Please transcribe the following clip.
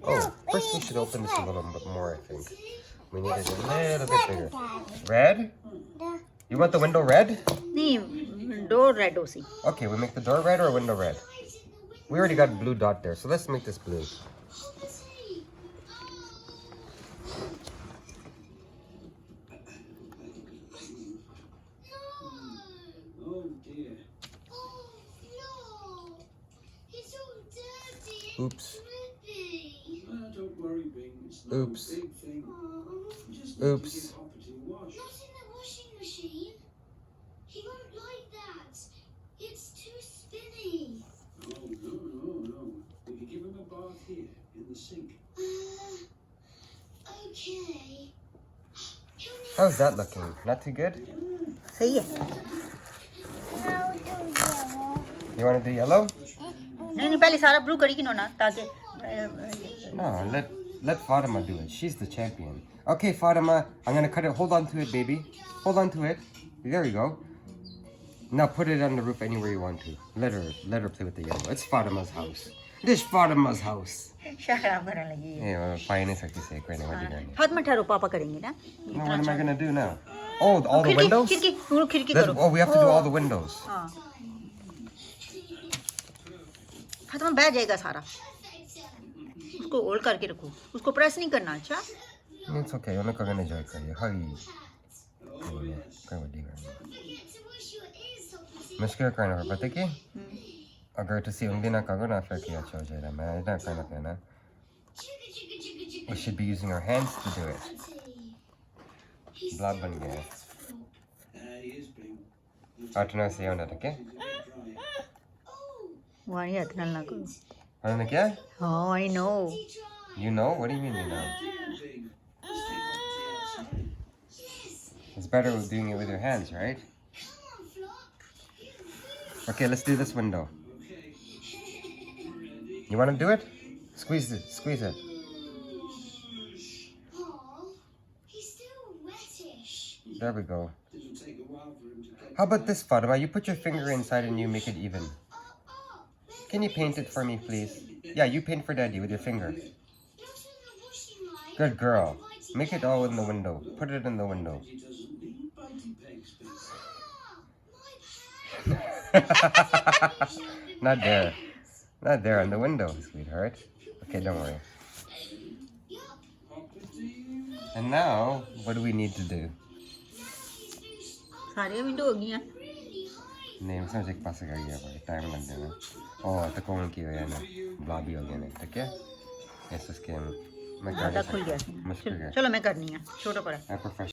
Oh, first we should open this a little bit more, I think. We need it a little bit bigger. Red? You want the window red? नहीं door red हो सी. Okay, we make the door red or window red? We already got a blue dot there, so let's make this blue. Oops. Don't worry, Bing. It's not Oops. a big thing. You just Oops. need to get Hopper to wash. Not in the washing machine. He won't like that. It's too spinny. Oh, no. We can give him a bath here, in the sink. Okay. How's that looking? Not too good? सही है. You want to do yellow? नहीं पहले सारा blue करी किनो ना ताकि. No, let Fatima do it. She's the champion. Okay, Fatima, I'm gonna cut it. Hold on to it, baby. Hold on to it. There you go. Now put it on the roof anywhere you want to. Let her play with the yellow. It's Fatima's house. This Fatima's house. शराब करने लगी है. Yeah, well, fine is like say, right now, what are you gonna do? हाथ में ठहरो पापा करेंगे ना. No, what am I gonna do now? Oh, all the windows? खिड़की Let's- करो. Oh, we have to do all the windows. हाँ. हाथ में बैठ जाएगा सारा. उसको होल्ड करके रखो. उसको प्रेस नहीं करना. अच्छा. It's okay. I'm not gonna enjoy it. How you? मुश्किल करना है पता कि अगर तुसी उंगली ना करो ना फिर क्या अच्छा हो जाएगा मैं इतना करना है ना. We should be using our hands to do it. Blood बन गया. Here's Bing. आटना से होना था क्या? वाणी हाथ ना ना करो. होना क्या? Oh, I know. You know? What do you mean you know? Bing. Let's take Hopper outside. It's better with doing it with your hands, right? Okay, let's do this window. You want to do it? Squeeze it. Squeeze it. Aw, he's still wettish. There we go. It'll take a while for him to get. How about this, Fatima? You put your finger inside and you make it even. Can you paint it for me, please? Yeah, you paint for Daddy with your finger. Not in the washing line. Good girl. Make it all in the window. Put it in the window. He doesn't need bitey pegs, Bing. My pants. Not there. Not there on the window, sweetheart. Okay, don't worry. Hopper, do you? And now, what do we need to do? सारे window हो गई हैं. नहीं उसमें एक पास कर गया भाई टाइम लग जाएगा. ओह तो कौन की हो गया ना ब्ला भी हो गया नहीं ठीक है. ऐसे इसके मैं कर आधा खुल गया. मुश्किल है. चलो मैं करनी है. छोटा पड़ा. मैं प्रोफेशनल